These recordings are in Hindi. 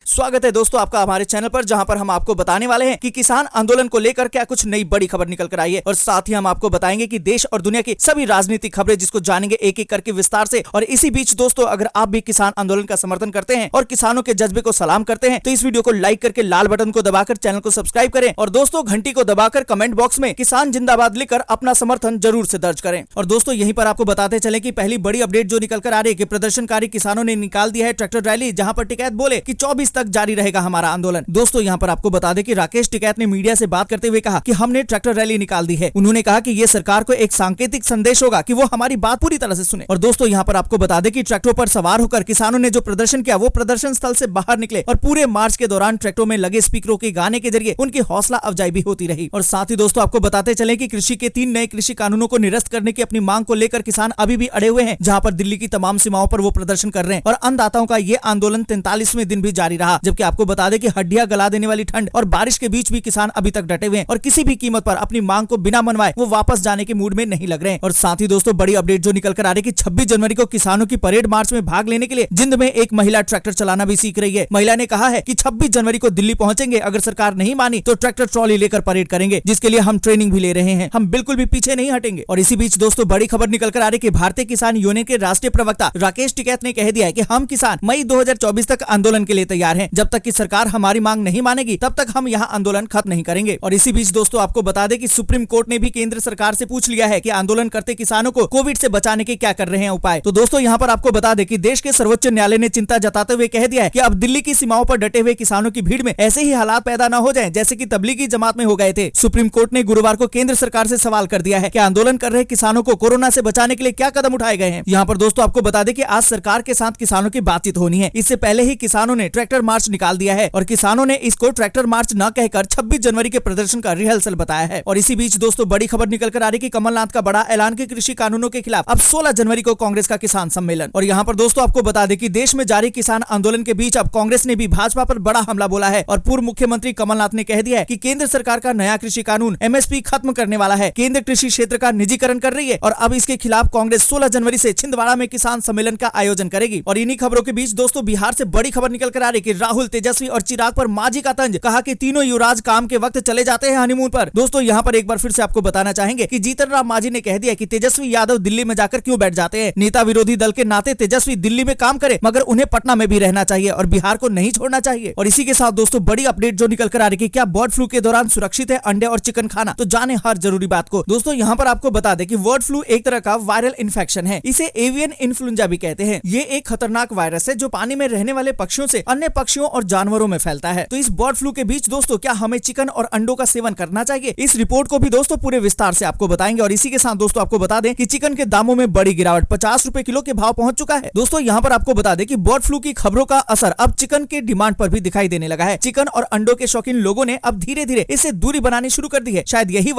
स्वागत है दोस्तों आपका हमारे चैनल पर, जहां पर हम आपको बताने वाले हैं कि किसान आंदोलन को लेकर क्या कुछ नई बड़ी खबर निकल कर आई है। और साथ ही हम आपको बताएंगे कि देश और दुनिया की सभी राजनीतिक खबरें, जिसको जानेंगे एक एक करके विस्तार से। और इसी बीच दोस्तों, अगर आप भी किसान आंदोलन का समर्थन करते हैं और किसानों के जज्बे को सलाम करते हैं, तो इस वीडियो को लाइक करके लाल बटन को दबाकर चैनल को सब्सक्राइब करें। और दोस्तों, घंटी को दबाकर कमेंट बॉक्स में किसान जिंदाबाद लिखकर अपना समर्थन जरूर से दर्ज करें। और दोस्तों, यहीं पर आपको बताते चले कि पहली बड़ी अपडेट जो निकल कर आ रही है कि प्रदर्शनकारी किसानों ने निकाल दिया है ट्रैक्टर रैली, जहां पर टिकैत बोले कि 24 तक जारी रहेगा हमारा आंदोलन। दोस्तों, यहाँ पर आपको बता दें कि राकेश टिकैत ने मीडिया से बात करते हुए कहा कि हमने ट्रैक्टर रैली निकाल दी है। उन्होंने कहा कि ये सरकार को एक सांकेतिक संदेश होगा कि वो हमारी बात पूरी तरह से सुने। और दोस्तों, यहाँ पर आपको बता दें कि ट्रैक्टरों पर सवार होकर किसानों ने जो प्रदर्शन किया, वो प्रदर्शन स्थल से बाहर निकले और पूरे मार्च के दौरान ट्रैक्टरों में लगे स्पीकरों के गाने के जरिए उनकी हौसला अफजाई भी होती रही। और साथ ही दोस्तों, आपको बताते चले कि कृषि के 3 नए कृषि कानूनों को निरस्त करने की अपनी मांग को लेकर किसान अभी भी अड़े हुए हैं, जहाँ पर दिल्ली की तमाम सीमाओं पर वो प्रदर्शन कर रहे हैं। और अन्नदाताओं का ये आंदोलन 43वें दिन भी जारी रहा, जबकि आपको बता दें कि हड्डियां गला देने वाली ठंड और बारिश के बीच भी किसान अभी तक डटे हुए हैं और किसी भी कीमत पर अपनी मांग को बिना मनवाए वो वापस जाने के मूड में नहीं लग रहे हैं। और साथ ही दोस्तों, बड़ी अपडेट जो निकल कर आ रही है कि 26 जनवरी को किसानों की परेड मार्च में भाग लेने के लिए जिंद में एक महिला ट्रैक्टर चलाना भी सीख रही है। महिला ने कहा है कि 26 जनवरी को दिल्ली पहुंचेंगे, अगर सरकार नहीं मानी तो ट्रैक्टर ट्रॉली लेकर परेड करेंगे, जिसके लिए हम ट्रेनिंग भी ले रहे हैं, हम बिल्कुल भी पीछे नहीं हटेंगे। और इसी बीच दोस्तों, बड़ी खबर निकल कर आ रही है कि भारतीय किसान यूनियन के राष्ट्रीय प्रवक्ता राकेश टिकैत ने कह दिया है कि हम किसान मई 2024 तक आंदोलन के लिए तैयार हैं। जब तक कि सरकार हमारी मांग नहीं मानेगी, तब तक हम यहाँ आंदोलन खत्म नहीं करेंगे। और इसी बीच दोस्तों, आपको बता दें कि सुप्रीम कोर्ट ने भी केंद्र सरकार से पूछ लिया है कि आंदोलन करते किसानों को कोविड से बचाने के क्या कर रहे हैं उपाय। तो दोस्तों, यहाँ पर आपको बता दें कि देश के सर्वोच्च न्यायालय ने चिंता जताते हुए कह दिया है कि अब दिल्ली की सीमाओं पर डटे हुए किसानों की भीड़ में ऐसे ही हालात पैदा न हो जाएं जैसे कि तबलीगी जमात में हो गए थे। सुप्रीम कोर्ट ने गुरुवार को केंद्र सरकार से सवाल कर दिया है कि आंदोलन कर रहे किसानों को कोरोना से बचाने के लिए क्या कदम उठाए गए हैं। यहाँ पर दोस्तों, आपको बता दें कि आज सरकार के साथ किसानों की बातचीत होनी है। इससे पहले ही किसानों ने ट्रैक्टर मार्च निकाल दिया है और किसानों ने इसको ट्रैक्टर मार्च न कहकर 26 जनवरी के प्रदर्शन का रिहर्सल बताया है। और इसी बीच दोस्तों, बड़ी खबर निकल कर आ रही कि कमलनाथ का बड़ा ऐलान के कृषि कानूनों के खिलाफ अब 16 जनवरी को कांग्रेस का किसान सम्मेलन। और यहाँ पर दोस्तों, आपको बता दें कि देश में जारी किसान आंदोलन के बीच अब कांग्रेस ने भी भाजपा पर बड़ा हमला बोला है। और पूर्व मुख्यमंत्री कमलनाथ ने कह दिया है कि केंद्र सरकार का नया कृषि कानून एमएसपी खत्म करने वाला है, केंद्र कृषि क्षेत्र का निजीकरण कर रही है और अब इसके खिलाफ कांग्रेस 16 जनवरी से छिंदवाड़ा में किसान सम्मेलन का आयोजन करेगी। और इन्हीं खबरों के बीच दोस्तों, बिहार से बड़ी खबर निकल कर आ रही कि राहुल, तेजस्वी और चिराग पर मांझी का तंज, कहा कि तीनों युवराज काम के वक्त चले जाते हैं हनीमून पर। दोस्तों, यहाँ पर एक बार फिर से आपको बताना चाहेंगे कि जीतन राम मांझी ने कह दिया कि तेजस्वी यादव दिल्ली में जाकर क्यों बैठ जाते हैं। नेता विरोधी दल के नाते तेजस्वी दिल्ली में काम करे, मगर उन्हें पटना में भी रहना चाहिए और बिहार को नहीं छोड़ना चाहिए। और इसी के साथ दोस्तों, बड़ी अपडेट जो निकल कर आ रही है, क्या बर्ड फ्लू के दौरान सुरक्षित है अंडे और चिकन खाना, तो जाने हर जरूरी बात को। दोस्तों, यहाँ पर आपको बता दें कि बर्ड फ्लू एक तरह का वायरल इन्फेक्शन है, इसे एवियन इन्फ्लुएंजा भी कहते हैं। ये एक खतरनाक वायरस है जो पानी में रहने वाले पक्षियों से अन्य पक्षियों और जानवरों में फैलता है। तो इस बर्ड फ्लू के बीच दोस्तों, क्या हमें चिकन और अंडों का सेवन करना चाहिए, इस रिपोर्ट को भी दोस्तों पूरे विस्तार से आपको बताएंगे। और इसी के साथ दोस्तों, आपको बता दें कि चिकन के दामों में बड़ी गिरावट, 50 रुपए किलो के भाव पहुंच चुका है। दोस्तों, यहाँ पर आपको बता दें कि बर्ड फ्लू की खबरों का असर अब चिकन के डिमांड पर भी दिखाई देने लगा है। चिकन और अंडों के शौकीन लोगों ने अब धीरे धीरे इससे दूरी बनानी शुरू कर दी है। शायद यही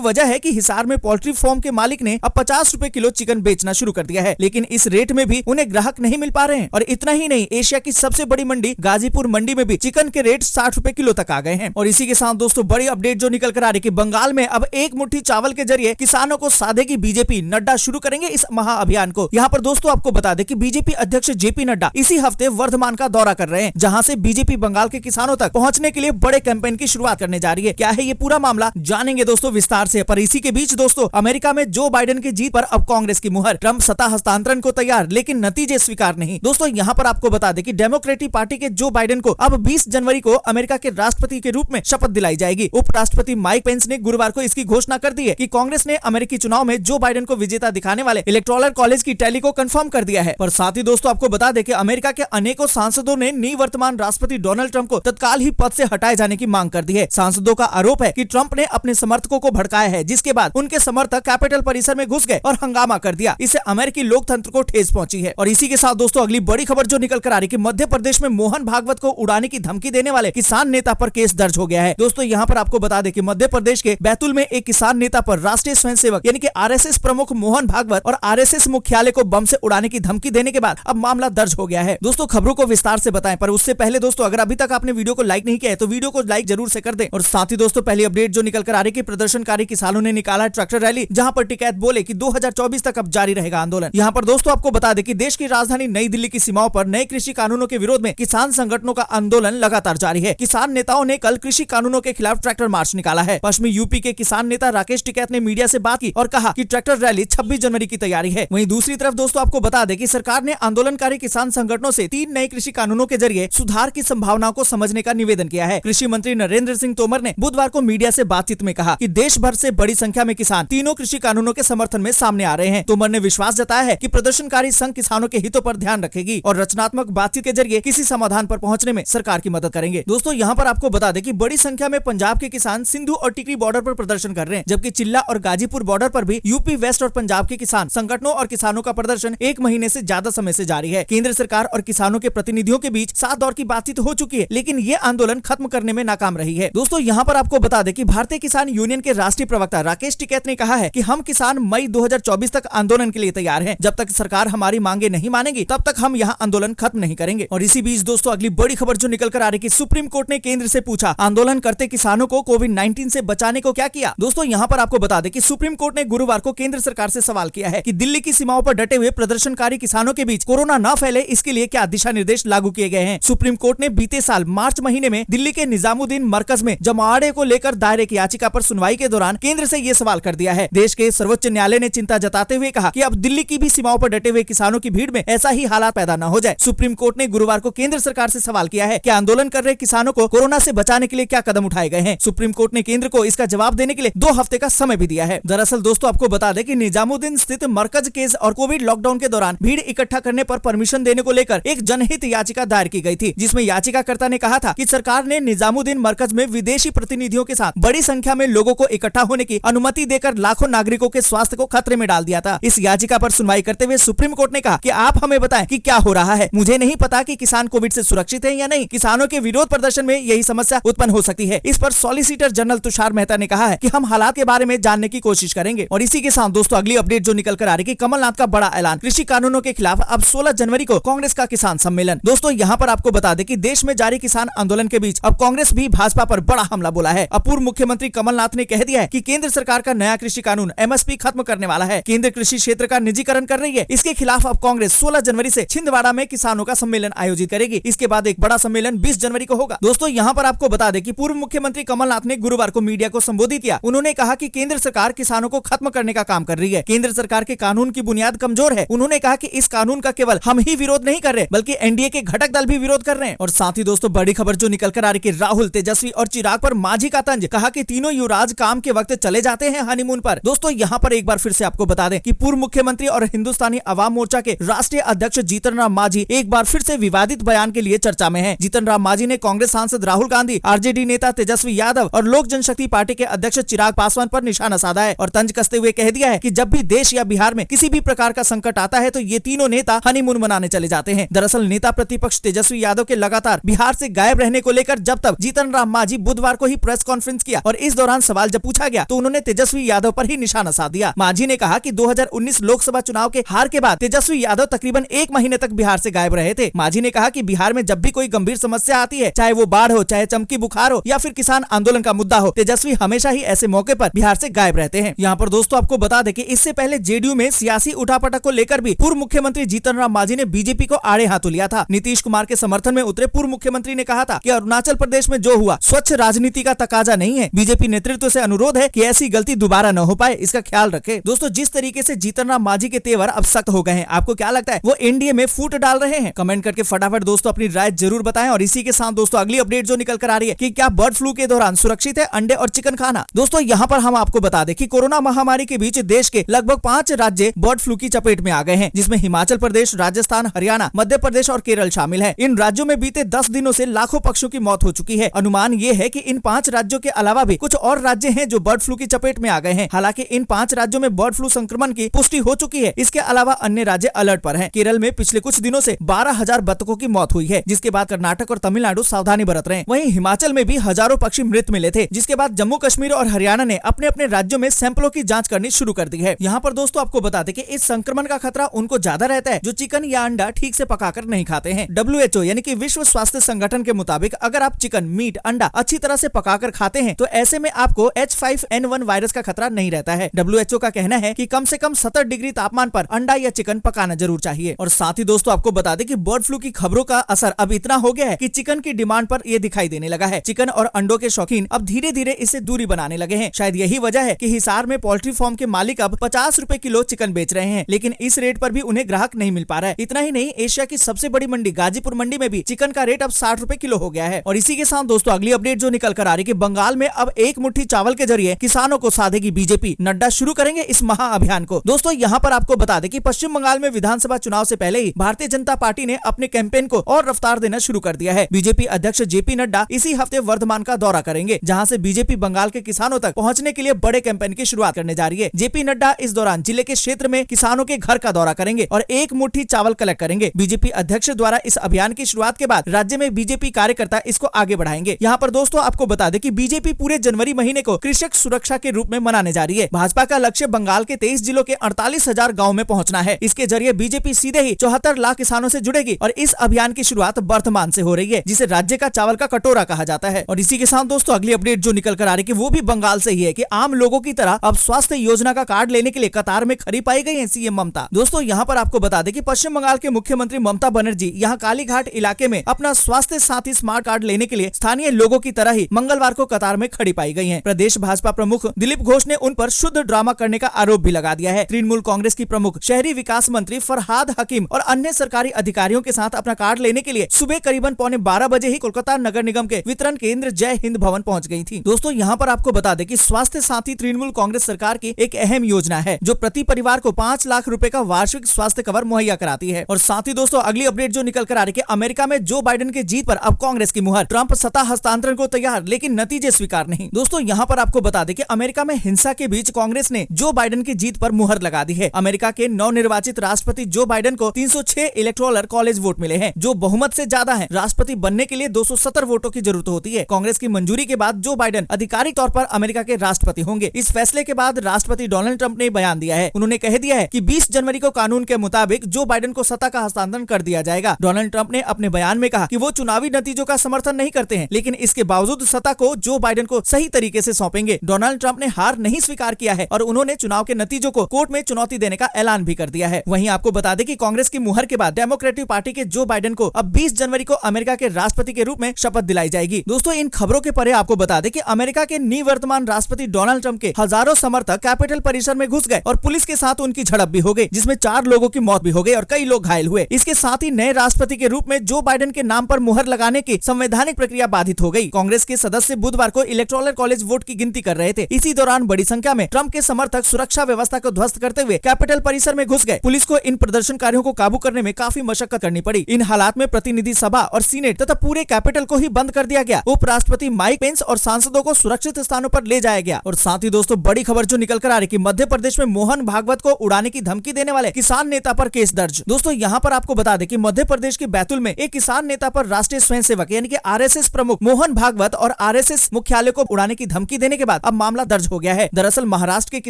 वजह है कि हिसार में पोल्ट्री फार्म के मालिक ने अब 50 रुपए किलो चिकन बेचना शुरू कर दिया है, लेकिन इस रेट में भी उन्हें ग्राहक नहीं मिल पा रहे हैं। और इतना ही नहीं, एशिया की सबसे बड़ी मंडी गाजीपुर मंडी में भी चिकन के रेट 60 रुपए किलो तक आ गए हैं। और इसी के साथ दोस्तों, बड़ी अपडेट जो निकल कर आ रही है कि बंगाल में अब एक मुट्ठी चावल के जरिए किसानों को साधेगी बीजेपी, नड्डा शुरू करेंगे इस महाअभियान को। यहाँ पर दोस्तों, आपको बता दें कि बीजेपी अध्यक्ष जेपी नड्डा इसी हफ्ते वर्धमान का दौरा कर रहे हैं, जहाँ से बीजेपी बंगाल के किसानों तक पहुँचने के लिए बड़े कैंपेन की शुरुआत करने जा रही है। क्या है ये पूरा मामला, जानेंगे दोस्तों विस्तार से। पर इसी के बीच दोस्तों, अमेरिका में जो बाइडेन की जीत पर अब कांग्रेस की मुहर, ट्रंप सत्ता हस्तांतरण को तैयार लेकिन नतीजे स्वीकार नहीं। दोस्तों, यहाँ पर आपको बता दें कि डेमोक्रेटिक पार्टी के जो बाइडेन को अब 20 जनवरी को अमेरिका के राष्ट्रपति के रूप में शपथ दिलाई जाएगी। उपराष्ट्रपति माइक पेंस ने गुरुवार को इसकी घोषणा कर दी है कि कांग्रेस ने अमेरिकी चुनाव में जो बाइडेन को विजेता दिखाने वाले इलेक्टोरल कॉलेज की टैली को कंफर्म कर दिया है। पर साथ ही दोस्तों, आपको बता दें कि अमेरिका के अनेकों सांसदों ने निवर्तमान राष्ट्रपति डोनाल्ड ट्रंप को तत्काल ही पद से हटाए जाने की मांग कर दी है। सांसदों का आरोप है कि ट्रंप ने अपने समर्थकों को भड़काया है, जिसके बाद उनके समर्थक कैपिटल परिसर में घुस गए और हंगामा कर दिया। इससे अमेरिकी लोकतंत्र को ठेस पहुंची है। और इसी के साथ दोस्तों, अगली बड़ी खबर जो निकल कर आ रही है कि मध्य प्रदेश में मोहन भागवत को उड़ाने की धमकी देने वाले किसान नेता पर केस दर्ज हो गया है। दोस्तों, यहाँ पर आपको बता दें कि मध्य प्रदेश के बैतूल में एक किसान नेता पर राष्ट्रीय स्वयंसेवक यानी कि आरएसएस प्रमुख मोहन भागवत और आरएसएस मुख्यालय को बम से उड़ाने की धमकी देने के बाद अब मामला दर्ज हो गया है। दोस्तों, खबरों को विस्तार से बताएं, पर उससे पहले दोस्तों, अगर अभी तक आपने वीडियो को लाइक नहीं किया है तो वीडियो को लाइक जरूर से कर दें। और साथ ही दोस्तों, पहली अपडेट जो निकल कर आ रही है कि प्रदर्शनकारी किसानों ने निकाला ट्रैक्टर रैली, जहां पर टिकैत बोले कि 2024 तक अब जारी रहेगा आंदोलन। यहाँ पर दोस्तों, आपको बता दें कि देश की राजधानी नई दिल्ली की सीमाओं पर नए कृषि कानूनों के विरोध में किसान संगठनों का आंदोलन लगातार जारी है। किसान नेताओं ने कल कृषि कानूनों के खिलाफ ट्रैक्टर मार्च निकाला है। पश्चिमी यूपी के किसान नेता राकेश टिकैत ने मीडिया से बात की और कहा कि ट्रैक्टर रैली 26 जनवरी की तैयारी है। वहीं दूसरी तरफ दोस्तों आपको बता दें कि सरकार ने आंदोलनकारी किसान संगठनों से 3 नए कृषि कानूनों के जरिए सुधार की संभावनाओं को समझने का निवेदन किया है। कृषि मंत्री नरेंद्र सिंह तोमर ने बुधवार को मीडिया से बातचीत में कहा कि देश भर से बड़ी संख्या में किसान तीनों कृषि कानूनों के समर्थन में सामने आ रहे हैं। तोमर ने विश्वास जताया है कि प्रदर्शनकारी संघ किसानों के हितों पर ध्यान रखेगी और रचनात्मक बातचीत के जरिए किसी समाधान पर पहुंचने में सरकार की मदद करेंगे। दोस्तों यहाँ पर आपको बता दें कि बड़ी संख्या में पंजाब के किसान सिंधु और टिकरी बॉर्डर पर प्रदर्शन कर रहे हैं, जबकि चिल्ला और गाजीपुर बॉर्डर पर भी यूपी वेस्ट और पंजाब के किसान संगठनों और किसानों का प्रदर्शन 1 महीने से ज्यादा समय से जारी है। केंद्र सरकार और किसानों के प्रतिनिधियों के बीच 7 दौर की बातचीत हो चुकी है, लेकिन ये आंदोलन खत्म करने में नाकाम रही है। दोस्तों यहाँ पर आपको बता दें कि भारतीय किसान यूनियन के राष्ट्रीय प्रवक्ता राकेश टिकैत ने कहा है कि हम किसान मई 2024 तक आंदोलन के लिए तैयार हैं। जब तक सरकार हमारी मांगे नहीं मानेगी तब तक हम यहाँ आंदोलन खत्म नहीं करेंगे। और इसी बीच दोस्तों अगली बड़ी खबर जो निकल कर आ रही है, सुप्रीम कोर्ट ने केंद्र से पूछा आंदोलन करते किसानों को कोविड-19 से बचाने को क्या किया। दोस्तों यहाँ पर आपको बता दें कि सुप्रीम कोर्ट ने गुरुवार को केंद्र सरकार से सवाल किया है कि दिल्ली की सीमाओं पर डटे हुए प्रदर्शनकारी किसानों के बीच कोरोना न फैले, इसके लिए क्या दिशा निर्देश लागू किए गए हैं। सुप्रीम कोर्ट ने बीते साल मार्च महीने में दिल्ली के निजामुद्दीन मरकज में जमावड़े को लेकर दायर एक याचिका पर सुनवाई के दौरान केंद्र से ये सवाल कर दिया है। देश के सर्वोच्च न्यायालय ने चिंता जताते हुए कहा कि अब दिल्ली की भी सीमाओं पर डटे हुए किसानों की भीड़ में ऐसा ही हालात पैदा न हो जाए। सुप्रीम कोर्ट ने गुरुवार को केंद्र सरकार से सवाल किया है कि आंदोलन कर रहे किसानों को कोरोना से बचाने के लिए क्या कदम उठाए गए हैं। सुप्रीम कोर्ट ने केंद्र को इसका जवाब देने के लिए 2 हफ्ते का समय भी दिया है। दरअसल दोस्तों आपको बता दें कि निजामुद्दीन स्थित मरकज केस और कोविड लॉकडाउन के दौरान भीड़ इकट्ठा करने पर परमिशन देने को लेकर एक जनहित याचिका दायर की गई थी, जिसमें याचिकाकर्ता ने कहा था कि सरकार ने निजामुद्दीन मरकज में विदेशी प्रतिनिधियों के साथ बड़ी संख्या में लोगों को इकट्ठा होने की अनुमति देकर लाखों नागरिकों के स्वास्थ्य को खतरे में डाल दिया था। इस याचिका पर सुनवाई करते हुए सुप्रीम कोर्ट ने कहा कि आप हमें बताएं कि क्या हो रहा है। मुझे नहीं पता कि किसान कोविड से सुरक्षित है या नहीं। किसानों के विरोध प्रदर्शन में यही समस्या उत्पन्न हो सकती है। इस पर सॉलिसिटर जनरल तुषार मेहता ने कहा है कि हम हालात के बारे में जानने की कोशिश करेंगे। और इसी के साथ दोस्तों अगली अपडेट जो निकल कर आ रही है, कमलनाथ का बड़ा ऐलान, कृषि कानूनों के खिलाफ अब 16 जनवरी को कांग्रेस का किसान सम्मेलन। दोस्तों यहाँ पर आपको बता दें कि देश में जारी किसान आंदोलन के बीच अब कांग्रेस भी भाजपा पर बड़ा हमला बोला है। अब पूर्व मुख्यमंत्री कमलनाथ ने कह दिया है कि केंद्र सरकार का नया कृषि कानून एमएसपी खत्म करने वाला है। केंद्र कृषि क्षेत्र का निजीकरण कर रही है। इसके खिलाफ अब कांग्रेस 16 जनवरी से छिंदवाड़ा में किसानों का सम्मेलन आयोजित करेगी। इसके बाद एक बड़ा सम्मेलन 20 जनवरी को होगा। दोस्तों यहाँ पर आपको बता दें कि पूर्व मुख्यमंत्री कमलनाथ ने गुरुवार को मीडिया को संबोधित किया। उन्होंने कहा कि केंद्र सरकार किसानों को खत्म करने का काम कर रही है। केंद्र सरकार के कानून की बुनियाद कमजोर है। उन्होंने कहा कि इस कानून का केवल हम ही विरोध नहीं कर रहे, बल्कि एनडीए के घटक दल भी विरोध कर रहे हैं। और साथ ही दोस्तों बड़ी खबर जो निकल कर आ रही है, राहुल, तेजस्वी और चिराग पर मांझी का तंज, कहा कि तीनों युवराज काम के वक्त चले जाते हैं हनीमून पर। दोस्तों यहाँ पर एक बार फिर से आपको बता दें कि पूर्व मुख्यमंत्री और हिंदुस्तानी अवाम मोर्चा के राष्ट्रीय अध्यक्ष जीतन राम मांझी एक बार फिर से विवादित बयान के लिए चर्चा में है। जीतन राम मांझी ने कांग्रेस सांसद राहुल गांधी, आरजेडी नेता तेजस्वी यादव और लोक जनशक्ति पार्टी के अध्यक्ष चिराग पासवान पर निशाना साधा है और तंज कसते हुए कह दिया है कि जब भी देश या बिहार में किसी भी प्रकार का संकट आता है तो ये तीनों नेता हनीमून मनाने चले जाते हैं। दरअसल नेता प्रतिपक्ष तेजस्वी यादव के लगातार बिहार से गायब रहने को लेकर जब तक जीतन राम मांझी बुधवार को ही प्रेस कॉन्फ्रेंस किया और इस दौरान सवाल जब पूछा गया तो उन्होंने तेजस्वी यादव पर ही निशाना साध दिया। मांझी ने कहा कि 2019 लोकसभा चुनाव के हार के बाद तेजस्वी यादव तकरीबन 1 महीने तक बिहार से गायब रहे थे। मांझी ने कहा कि बिहार में जब भी कोई गंभीर समस्या आती है, चाहे वो बाढ़ हो, चाहे चमकी बुखार हो या फिर किसान आंदोलन का मुद्दा हो, तेजस्वी हमेशा ही ऐसे मौके पर बिहार से गायब रहते हैं। यहाँ पर दोस्तों आपको बता दें कि इससे पहले जेडीयू में सियासी उठापटक को लेकर भी पूर्व मुख्यमंत्री जीतन राम मांझी ने बीजेपी को आड़े हाथों लिया था। नीतीश कुमार के समर्थन में उतरे पूर्व मुख्यमंत्री ने कहा था कि अरुणाचल प्रदेश में जो हुआ स्वच्छ राजनीति का तकाजा नहीं है। बीजेपी नेतृत्व से अनुरोध है कि ऐसी गलती दोबारा न हो पाए, इसका ख्याल रखे। दोस्तों जिस तरीके से जीतन राम मांझी के तेवर अब सख्त हो गए हैं, आपको क्या लगता है वो एनडीए में फूट डाल रहे हैं? कमेंट करके फटाफट दोस्तों अपनी राय जरूर बताएं। और इसी के साथ दोस्तों अगली अपडेट जो निकल कर आ रही है कि क्या बर्ड फ्लू के दौरान सुरक्षित है अंडे और चिकन खाना। दोस्तों यहाँ पर हम आपको बता दें कि कोरोना महामारी के बीच देश के लगभग 5 राज्य बर्ड फ्लू की चपेट में आ गए हैं, जिसमें हिमाचल प्रदेश, राजस्थान, हरियाणा, मध्य प्रदेश और केरल शामिल है। इन राज्यों में बीते 10 दिनों से लाखों पक्षियों की मौत हो चुकी है। अनुमान ये है कि इन 5 राज्यों के अलावा भी कुछ और राज्य हैं जो बर्ड फ्लू की चपेट में आ गए हैं। हालांकि इन 5 राज्यों में बर्ड फ्लू संक्रमण की पुष्टि हो चुकी है। इसके अलावा अन्य राज्य अलर्ट पर हैं। केरल में पिछले कुछ दिनों से 12,000 बतखों की मौत हुई है, जिसके बाद कर्नाटक और तमिलनाडु सावधानी बरत रहे हैं। वहीं हिमाचल में भी हजारों पक्षी मृत मिले थे, जिसके बाद जम्मू कश्मीर और हरियाणा ने अपने अपने राज्यों में सैंपलों की जांच करनी शुरू कर दी है। यहाँ पर दोस्तों आपको बता दें कि इस संक्रमण का खतरा उनको ज्यादा रहता है जो चिकन या अंडा ठीक से पकाकर नहीं खाते हैं। WHO यानी कि विश्व स्वास्थ्य संगठन के मुताबिक अगर आप चिकन, मीट, अंडा अच्छी तरह से पकाकर खाते हैं तो ऐसे में आपको H5N1 वायरस का खतरा नहीं रहता है। WHO का कहना है कि कम से कम 70 डिग्री तापमान पर अंडा या चिकन पकाना जरूर चाहिए। और साथ ही दोस्तों आपको बता दें कि बर्ड फ्लू की खबरों का असर अब इतना हो गया है कि चिकन की डिमांड पर ये दिखाई देने लगा है। चिकन और अंडों के शौकीन अब धीरे धीरे इससे दूरी बनाने लगे हैं। शायद यही वजह है कि हिसार में पोल्ट्री फार्म के मालिक अब 50 रुपए किलो चिकन बेच रहे हैं, लेकिन इस रेट पर भी उन्हें ग्राहक नहीं मिल पा रहा है। इतना ही नहीं, एशिया की सबसे बड़ी मंडी गाजीपुर मंडी में भी चिकन का रेट अब 60 रुपए किलो हो गया है। और इसी के साथ दोस्तों अगली अपडेट जो निकल कर आ रही है कि बंगाल में अब एक मुट्ठी चावल के जरिए किसानों को साधेगी बीजेपी। नड्डा शुरू करेंगे इस महाअभियान को। दोस्तों यहाँ पर आपको बता दें कि पश्चिम बंगाल में विधानसभा चुनाव से पहले ही भारतीय जनता पार्टी ने अपने कैंपेन को और रफ्तार देना शुरू कर दिया है। बीजेपी अध्यक्ष जेपी नड्डा इसी हफ्ते वर्धमान का दौरा करेंगे, जहां से बीजेपी बंगाल के किसानों तक पहुंचने के लिए बड़े कैंपेन की शुरुआत करने जा रही है। जेपी नड्डा इस दौरान जिले के क्षेत्र में किसानों के घर का दौरा करेंगे और एक मुट्ठी चावल कलेक्ट करेंगे। बीजेपी अध्यक्ष द्वारा इस अभियान की शुरुआत के बाद राज्य में बीजेपी कार्यकर्ता इसको आगे बढ़ाएंगे। यहाँ पर दोस्तों आपको बता दें कि बीजेपी पूरे जनवरी महीने को कृषक सुरक्षा के रूप में मनाने जा रही है। भाजपा का लक्ष्य बंगाल के 23 जिलों के 48,000 गाँव में पहुँचना है। इसके जरिए बीजेपी सीधे ही 74 लाख किसानों से जुड़ेगी और इस अभियान की शुरुआत वर्तमान से हो रही है, जिसे राज्य का चावल का कटोरा कहा जाता है। और इसी के साथ दोस्तों अगली अपडेट जो निकल कर आ रही है वो भी बंगाल से ही है कि आम लोगों की तरह अब स्वास्थ्य योजना का कार्ड लेने के लिए कतार में खड़ी पाई गई है सीएम ममता। दोस्तों यहाँ पर आपको बता दें कि पश्चिम बंगाल के मुख्यमंत्री ममता बनर्जी यहाँ कालीघाट इलाके में अपना स्वास्थ्य साथी स्मार्ट कार्ड लेने के लिए स्थानीय लोगों की तरह ही मंगलवार को कतार में खड़ी पाई गई हैं। प्रदेश भाजपा प्रमुख दिलीप घोष ने उन पर शुद्ध ड्रामा करने का आरोप भी लगा दिया है। तृणमूल कांग्रेस की प्रमुख शहरी विकास मंत्री फरहाद हकीम और अन्य सरकारी अधिकारियों के साथ अपना कार्ड लेने के लिए सुबह करीबन 12:15 बजे ही कोलकाता नगर निगम के वितरण केंद्र जय हिंद भवन पहुंच गई थी। दोस्तों यहाँ पर आपको बता दें कि स्वास्थ्य साथी तृणमूल कांग्रेस सरकार की एक अहम योजना है जो प्रति परिवार को 5 लाख रुपए का वार्षिक स्वास्थ्य कवर मुहैया कराती है। और साथ ही दोस्तों अगली अपडेट जो निकल कर आ रही है, अमेरिका में जो बाइडेन की जीत पर अब कांग्रेस की मुहर। ट्रंप सत्ता हस्तांतरण को तैयार, लेकिन नतीजे स्वीकार नहीं। दोस्तों यहाँ पर आपको बता दें कि अमेरिका में हिंसा के बीच कांग्रेस ने जो बाइडेन की जीत पर मुहर लगा दी है। अमेरिका के नवनिर्वाचित राष्ट्रपति जो बाइडेन को 306 इलेक्टोरल कॉलेज वोट मिले हैं, जो बहुमत से ज्यादा है। राष्ट्रपति बनने के लिए 270 वोटों की जरूरत होती है। कांग्रेस की मंजूरी के बाद जो बाइडेन आधिकारिक तौर पर अमेरिका के राष्ट्रपति होंगे। इस फैसले के बाद राष्ट्रपति डोनाल्ड ट्रंप ने बयान दिया है। उन्होंने कह दिया है कि 20 जनवरी को कानून के मुताबिक जो बाइडेन को सत्ता का हस्तांतरण कर दिया जाएगा। डोनाल्ड ट्रंप ने अपने बयान में कहा कि वो चुनावी नतीजों का समर्थन नहीं करते हैं, लेकिन इसके बावजूद सत्ता को जो बाइडेन को सही तरीके से सौंपेंगे। डोनाल्ड ट्रंप ने हार नहीं स्वीकार किया है और उन्होंने चुनाव के नतीजों को कोर्ट में चुनौती देने का ऐलान भी कर दिया है। वहीं आपको बता दें कि कांग्रेस की मुहर के बाद डेमोक्रेटिक पार्टी के जो बाइडेन को अब 20 जनवरी को अमेरिका के राष्ट्रपति के रूप में शपथ दिलाई जाएगी। दोस्तों इन खबरों के परे आपको बता दें कि अमेरिका के निवर्तमान राष्ट्रपति डोनाल्ड ट्रंप के हजारों समर्थक कैपिटल परिसर में घुस गए और पुलिस के साथ उनकी झड़प भी हो गई, जिसमें 4 लोगों की मौत भी हो गई और कई लोग घायल हुए। इसके साथ ही नए राष्ट्रपति के रूप में जो बाइडेन के नाम पर मुहर लगाने की संवैधानिक प्रक्रिया बाधित हो गई। कांग्रेस के सदस्य बुधवार को इलेक्टोरल कॉलेज वोट की गिनती कर रहे थे। इसी दौरान बड़ी संख्या में ट्रंप के समर्थक सुरक्षा व्यवस्था को ध्वस्त करते हुए कैपिटल परिसर में घुस गए। पुलिस को इन प्रदर्शनकारियों को काबू करने में काफी मशक्कत करनी पड़ी। इन हालात में प्रतिनिधि सभा और सीनेट तथा पूरे कैपिटल को ही बंद कर दिया गया। उपराष्ट्रपति माइक पेंस और सांसदों को सुरक्षित स्थानों पर ले जाया गया। और साथ ही दोस्तों बड़ी खबर जो निकल कर आ रही कि मध्य प्रदेश में मोहन भागवत को उड़ाने की धमकी देने वाले किसान नेता पर केस दर्ज। दोस्तों यहाँ पर आपको बता दें कि मध्य प्रदेश के बैतूल में एक किसान नेता पर राष्ट्रीय स्वयंसेवक यानी कि आरएसएस प्रमुख मोहन भागवत और आरएसएस मुख्यालय को उड़ाने की धमकी देने के बाद अब मामला दर्ज हो गया है। दरअसल महाराष्ट्र के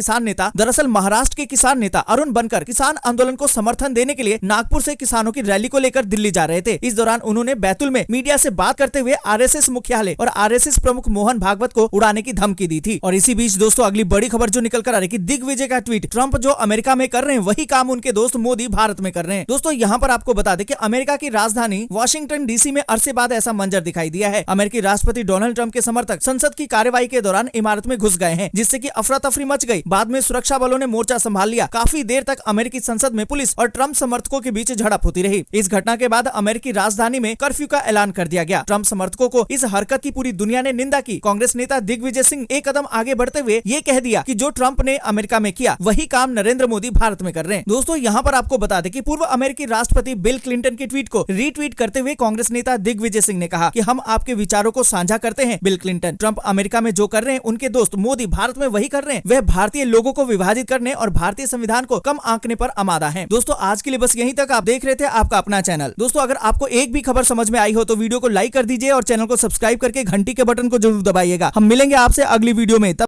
किसान नेता अरुण बनकर किसान आंदोलन को समर्थन देने के लिए नागपुर से किसानों की रैली को लेकर दिल्ली जा रहे थे। इस दौरान उन्होंने बैतूल में मीडिया से बात करते हुए आरएसएस मुख्यालय और आरएसएस प्रमुख मोहन भागवत को उड़ाने की धमकी दी थी। और इसी बीच दोस्तों अगली बड़ी खबर जो निकल कर आ रही कि दिग्विजय का ट्वीट, ट्रंप जो अमेरिका में कर रहे हैं वही काम उनके दोस्त मोदी भारत में कर रहे हैं। दोस्तों यहाँ पर आपको बता दें कि अमेरिका की राजधानी वाशिंगटन डीसी में अरसे बाद ऐसा मंजर दिखाई दिया है। अमेरिकी राष्ट्रपति डोनाल्ड ट्रंप के समर्थक संसद की कार्यवाही के दौरान इमारत में घुस गए हैं, जिससे कि अफरा तफरी मच गई। बाद में सुरक्षा बलों ने मोर्चा संभाल लिया। काफी देर तक अमेरिकी संसद में पुलिस और ट्रंप समर्थकों के बीच झड़प होती रही। इस घटना के बाद अमेरिकी राजधानी में कर्फ्यू का ऐलान कर दिया गया। ट्रंप समर्थकों को इस हरकत की पूरी दुनिया ने निंदा की। कांग्रेस नेता दिग्विजय सिंह एक कदम आगे बढ़ते हुए ये कह दिया कि जो ट्रंप ने अमेरिका में किया वही काम नरेंद्र मोदी भारत में कर रहे हैं। दोस्तों यहाँ पर आपको बता दें कि पूर्व अमेरिकी राष्ट्रपति बिल क्लिंटन के ट्वीट को रीट्वीट करते हुए कांग्रेस नेता दिग्विजय सिंह ने कहा कि हम आपके विचारों को साझा करते हैं बिल क्लिंटन। ट्रंप अमेरिका में जो कर रहे हैं उनके दोस्त मोदी भारत में वही कर रहे हैं। वह भारतीय लोगों को विभाजित करने और भारतीय संविधान को कम आंकने पर आमादा है। दोस्तों आज के लिए बस यहीं तक। आप देख रहे थे आपका अपना चैनल। दोस्तों अगर आपको एक भी खबर समझ में आई हो तो वीडियो को लाइक कर दीजिए और चैनल को सब्सक्राइब करके घंटी के बटन को जरूर दबाइएगा। हम मिलेंगे आपसे अगली वीडियो में। तब